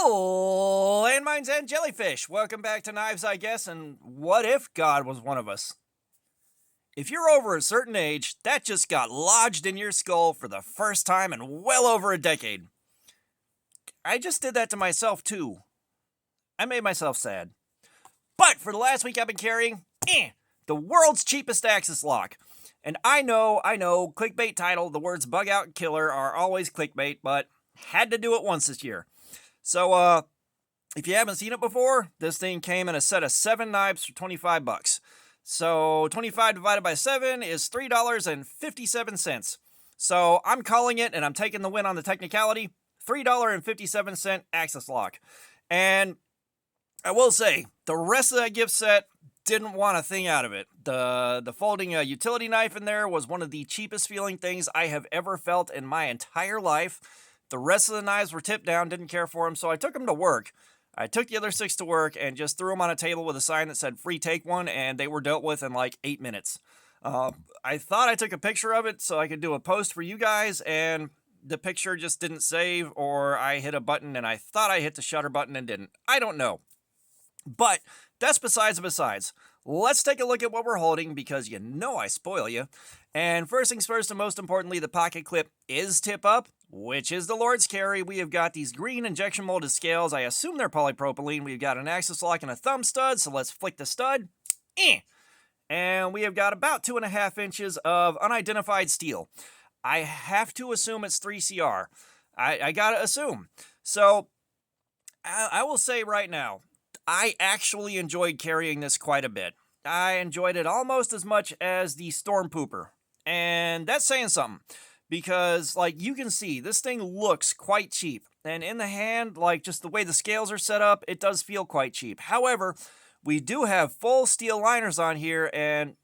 Oh, landmines and jellyfish. Welcome back to Knives, I guess. And what if God was one of us? If you're over a certain age, that just got lodged in your skull for the first time in well over a decade. I just did that to myself, too. I made myself sad. But for the last week, I've been carrying the world's cheapest axis lock. And I know, clickbait title, the words bug out and killer are always clickbait, but had to do it once this year. So, if you haven't seen it before, this thing came in a set of 7 knives for $25. So 25 divided by 7 is $3.57. So I'm calling it, and I'm taking the win on the technicality, $3.57 axis lock. And I will say, the rest of that gift set didn't want a thing out of it. The folding utility knife in there was one of the cheapest feeling things I have ever felt in my entire life. The rest of the knives were tipped down, didn't care for them, so I took them to work. I took the other 6 to work and just threw them on a table with a sign that said free take one, and they were dealt with in like 8 minutes. I thought I took a picture of it so I could do a post for you guys, and the picture just didn't save, or I hit a button and I thought I hit the shutter button and didn't. I don't know. But that's besides the besides. Let's take a look at what we're holding, because you know I spoil you. And first things first, and most importantly, the pocket clip is tip up, which is the Lord's carry. We have got these green injection molded scales. I assume they're polypropylene. We've got an axis lock and a thumb stud, so let's flick the stud. And we have got about 2.5 inches of unidentified steel. I have to assume it's 3CR. I gotta assume. So, I will say right now, I actually enjoyed carrying this quite a bit. I enjoyed it almost as much as the Storm Pooper. And that's saying something. Because, like, you can see, this thing looks quite cheap. And in the hand, like, just the way the scales are set up, it does feel quite cheap. However, we do have full steel liners on here, and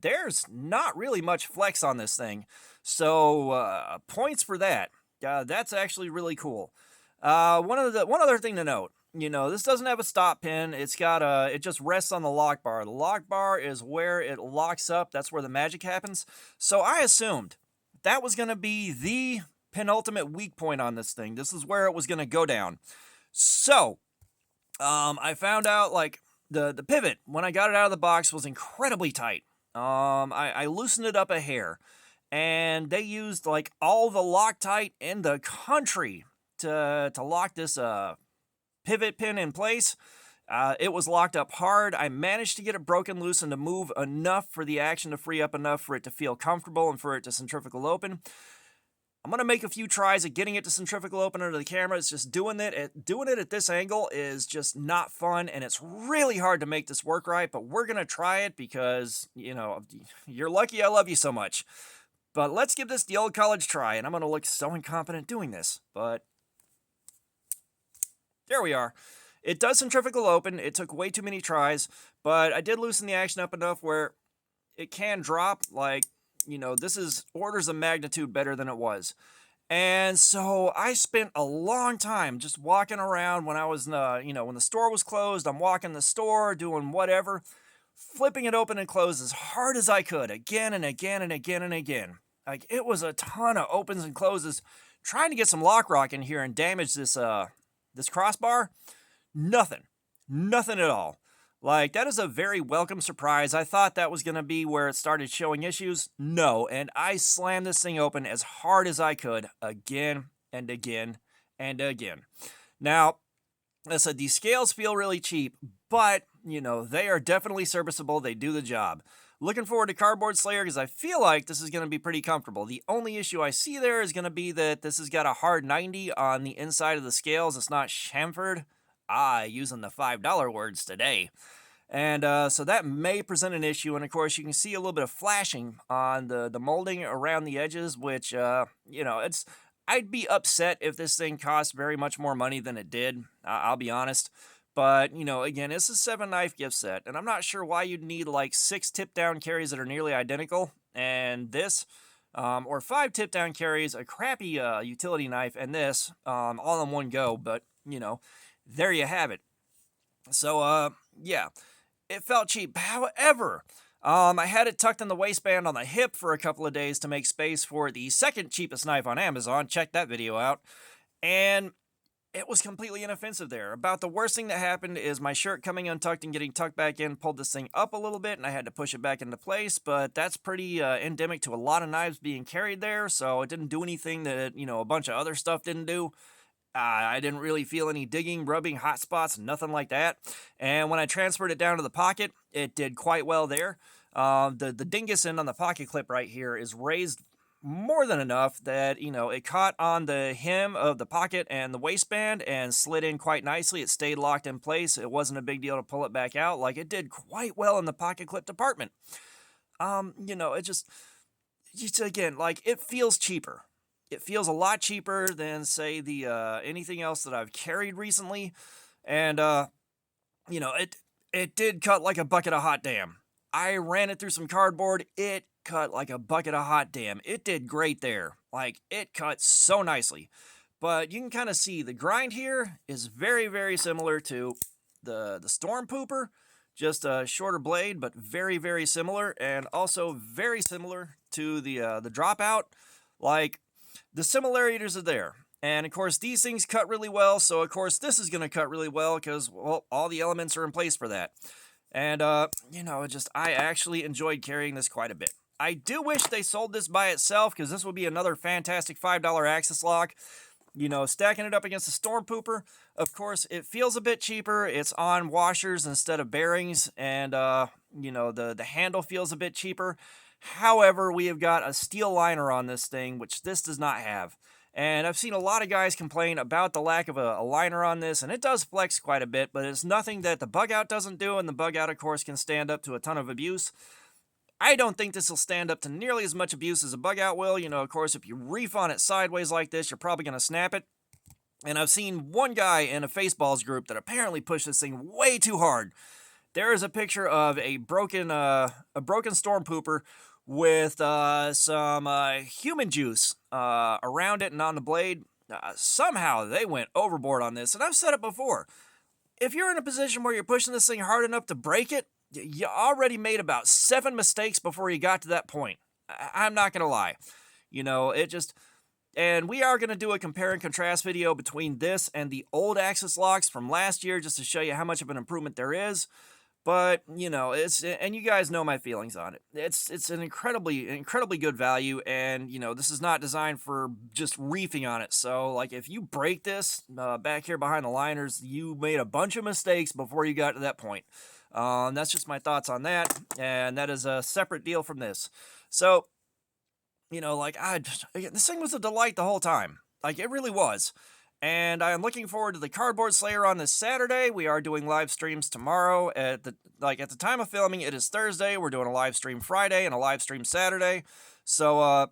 there's not really much flex on this thing. So, points for that. That's actually really cool. One other thing to note. You know, this doesn't have a stop pin. It's got it just rests on the lock bar. The lock bar is where it locks up. That's where the magic happens. So I assumed that was going to be the penultimate weak point on this thing. This is where it was going to go down. So, I found out, like, the pivot, when I got it out of the box, was incredibly tight. I loosened it up a hair, and they used, like, all the Loctite in the country to lock this, pivot pin in place. It was locked up hard. I managed to get it broken loose and to move enough for the action to free up enough for it to feel comfortable and for it to centrifugal open. I'm going to make a few tries at getting it to centrifugal open under the camera. It's just doing it at this angle is just not fun, and it's really hard to make this work right, but we're going to try it because, you know, you're lucky I love you so much. But let's give this the old college try, and I'm going to look so incompetent doing this, but there we are. It does centrifugal open. It took way too many tries, but I did loosen the action up enough where it can drop. Like, you know, this is orders of magnitude better than it was. And so I spent a long time just walking around when I was, when the store was closed. I'm walking the store, doing whatever, flipping it open and closed as hard as I could, again and again and again and again. Like, it was a ton of opens and closes, trying to get some lock rock in here and damage this crossbar. Nothing at all. Like, that is a very welcome surprise. I thought that was going to be where it started showing issues. No, and I slammed this thing open as hard as I could, again and again and again. Now, I said these scales feel really cheap, but, you know, they are definitely serviceable. They do the job. Looking forward to Cardboard Slayer because I feel like this is going to be pretty comfortable. The only issue I see there is going to be that this has got a hard 90 on the inside of the scales. It's not chamfered. Using the $5 words today. And so that may present an issue. And of course, you can see a little bit of flashing on the molding around the edges, which, I'd be upset if this thing cost very much more money than it did. I'll be honest. But, you know, again, it's a 7-knife gift set, and I'm not sure why you'd need like 6 tip-down carries that are nearly identical, and this, or 5 tip-down carries, a crappy utility knife, and this, all in one go. But, you know, there you have it. So, yeah, it felt cheap. However, I had it tucked in the waistband on the hip for a couple of days to make space for the second cheapest knife on Amazon. Check that video out. And it was completely inoffensive there. About the worst thing that happened is my shirt coming untucked and getting tucked back in pulled this thing up a little bit, and I had to push it back into place, but that's pretty endemic to a lot of knives being carried there, so it didn't do anything that, a bunch of other stuff didn't do. I didn't really feel any digging, rubbing, hot spots, nothing like that. And when I transferred it down to the pocket, it did quite well there. The dingus end on the pocket clip right here is raised more than enough that, it caught on the hem of the pocket and the waistband and slid in quite nicely. It stayed locked in place. It wasn't a big deal to pull it back out. Like, it did quite well in the pocket clip department. It just again, like, it feels cheaper. It feels a lot cheaper than, say, the anything else that I've carried recently. And, it did cut like a bucket of hot damn. I ran it through some cardboard. It cut like a bucket of hot damn. It did great there. Like, it cut so nicely. But you can kind of see the grind here is very, very similar to the Storm Pooper. Just a shorter blade, but very, very similar. And also very similar to the Dropout. Like, the similarities are there. And of course, these things cut really well. So of course, this is going to cut really well because, well, all the elements are in place for that. And, I actually enjoyed carrying this quite a bit. I do wish they sold this by itself because this would be another fantastic $5 axis lock. Stacking it up against the Storm Pooper, of course, it feels a bit cheaper. It's on washers instead of bearings, and, the handle feels a bit cheaper. However, we have got a steel liner on this thing, which this does not have. And I've seen a lot of guys complain about the lack of a liner on this, and it does flex quite a bit, but it's nothing that the BUGOUT doesn't do, and the BUGOUT, of course, can stand up to a ton of abuse. I don't think this will stand up to nearly as much abuse as a BUGOUT will. Of course, if you reef on it sideways like this, you're probably going to snap it. And I've seen one guy in a Faceballs group that apparently pushed this thing way too hard. There is a picture of a broken Storm Pooper with some human juice around it and on the blade. Somehow they went overboard on this. And I've said it before. If you're in a position where you're pushing this thing hard enough to break it, you already made about 7 mistakes before you got to that point. I'm not going to lie. And we are going to do a compare and contrast video between this and the old Axis locks from last year just to show you how much of an improvement there is. But, and you guys know my feelings on it. It's an incredibly good value, and, this is not designed for just reefing on it. So, like, if you break this back here behind the liners, you made a bunch of mistakes before you got to that point. That's just my thoughts on that, and that is a separate deal from this. So, this thing was a delight the whole time. Like, it really was. And I am looking forward to the Cardboard Slayer on this Saturday. We are doing live streams tomorrow. At the time of filming, it is Thursday. We're doing a live stream Friday and a live stream Saturday. So,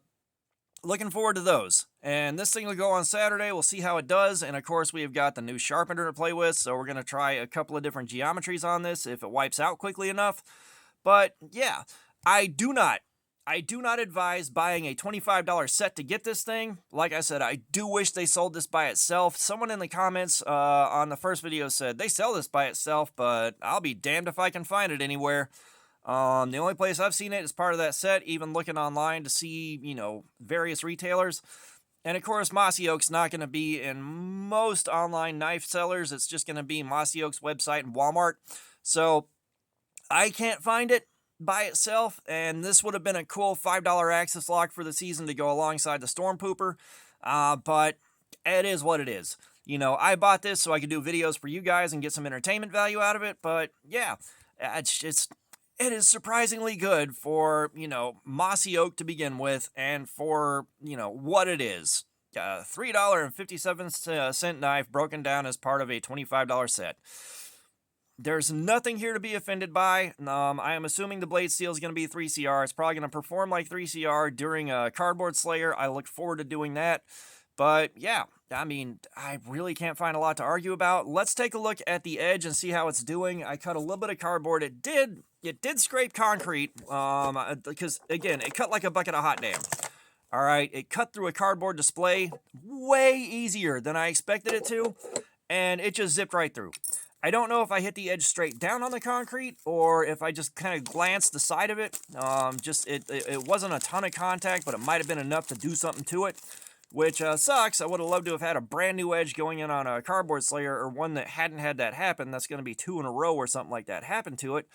looking forward to those. And this thing will go on Saturday. We'll see how it does. And of course, we have got the new sharpener to play with. So we're going to try a couple of different geometries on this if it wipes out quickly enough. But yeah, I do not advise buying a $25 set to get this thing. Like I said, I do wish they sold this by itself. Someone in the comments on the first video said they sell this by itself, but I'll be damned if I can find it anywhere. The only place I've seen it is part of that set, even looking online to see, various retailers. And of course, Mossy Oak's not going to be in most online knife sellers. It's just going to be Mossy Oak's website and Walmart. So I can't find it by itself, and this would have been a cool $5 Axis lock for the season to go alongside the Storm Pooper, but it is what it is. I bought this so I could do videos for you guys and get some entertainment value out of it, but yeah, it is surprisingly good for, Mossy Oak to begin with, and for, what it is. $3.57 knife broken down as part of a $25 set. There's nothing here to be offended by. I am assuming the blade steel is going to be 3CR. It's probably going to perform like 3CR during a Cardboard Slayer. I look forward to doing that. But yeah, I really can't find a lot to argue about. Let's take a look at the edge and see how it's doing. I cut a little bit of cardboard. It did scrape concrete because, again, it cut like a bucket of hot damn. All right, it cut through a cardboard display way easier than I expected it to, and it just zipped right through. I don't know if I hit the edge straight down on the concrete or if I just kind of glanced the side of it. It wasn't a ton of contact, but it might have been enough to do something to it. which sucks. I would have loved to have had a brand new edge going in on a cardboard slayer, or one that hadn't had that happen. That's going to be 2 in a row or something like that happen to it.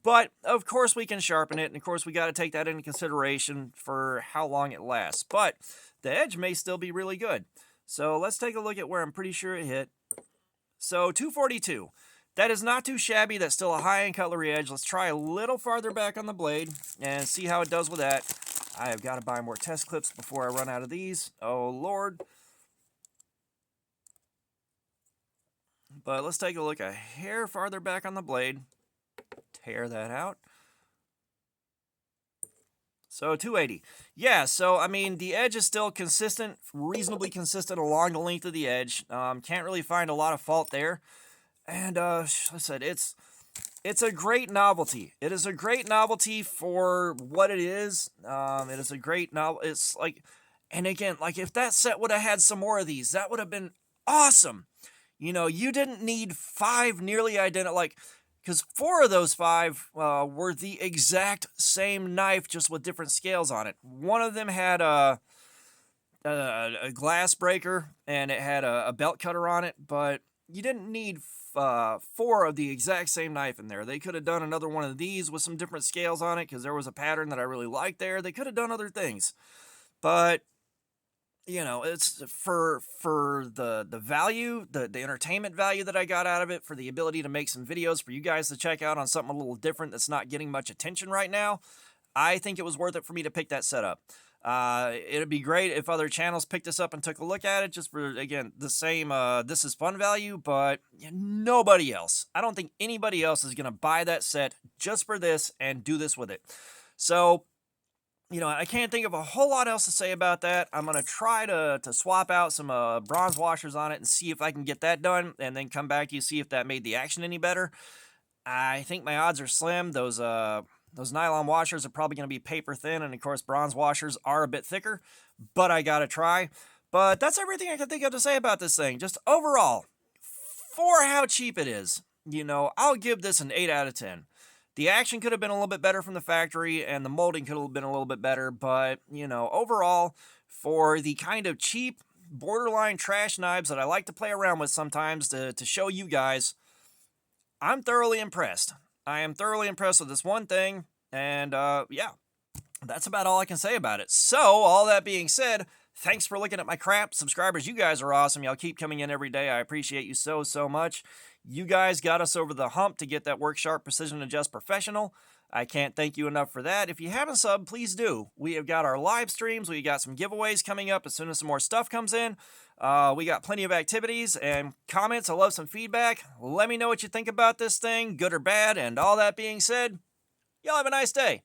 But of course we can sharpen it, and of course we got to take that into consideration for how long it lasts. But the edge may still be really good. So let's take a look at where I'm pretty sure it hit. So 242. That is not too shabby. That's still a high-end cutlery edge. Let's try a little farther back on the blade and see how it does with that. I have got to buy more test clips before I run out of these. Oh, Lord. But let's take a look a hair farther back on the blade. Tear that out. So 280. Yeah, so I mean, the edge is still consistent, reasonably consistent along the length of the edge. Can't really find a lot of fault there. And like I said, it's a great novelty. It is a great novelty for what it is. It is a great novel. It's like, and again, like if that set would have had some more of these, that would have been awesome. You know, you didn't need 5 nearly identical, like, because 4 of those 5 were the exact same knife, just with different scales on it. One of them had a glass breaker, and it had a belt cutter on it, but you didn't need 4 of the exact same knife in there. They could have done another one of these with some different scales on it, because there was a pattern that I really liked there. They could have done other things, but you know, it's for the value, the entertainment value that I got out of it, for the ability to make some videos for you guys to check out on something a little different that's not getting much attention right now. I think it was worth it for me to pick that setup. It'd be great if other channels picked this up and took a look at it, just for, again, the same this is fun value, but nobody else. I don't think anybody else is going to buy that set just for this and do this with it. So, you know, I can't think of a whole lot else to say about that. I'm going to try to swap out some bronze washers on it and see if I can get that done, and then come back to you, see if that made the action any better. I think my odds are slim. Those nylon washers are probably going to be paper thin, and of course bronze washers are a bit thicker, but I got to try. But that's everything I can think of to say about this thing. Just overall, for how cheap it is, you know, I'll give this an 8 out of 10. The action could have been a little bit better from the factory, and the molding could have been a little bit better, but, you know, overall, for the kind of cheap, borderline trash knives that I like to play around with sometimes to show you guys, I'm thoroughly impressed. I am thoroughly impressed with this one thing, and, yeah, that's about all I can say about it. So, all that being said, thanks for looking at my crap. Subscribers, you guys are awesome. Y'all keep coming in every day. I appreciate you so, so much. You guys got us over the hump to get that Work Sharp Precision Adjust Professional. I can't thank you enough for that. If you haven't subbed, please do. We have got our live streams. We got some giveaways coming up as soon as some more stuff comes in. We got plenty of activities and comments. I love some feedback. Let me know what you think about this thing, good or bad. And all that being said, y'all have a nice day.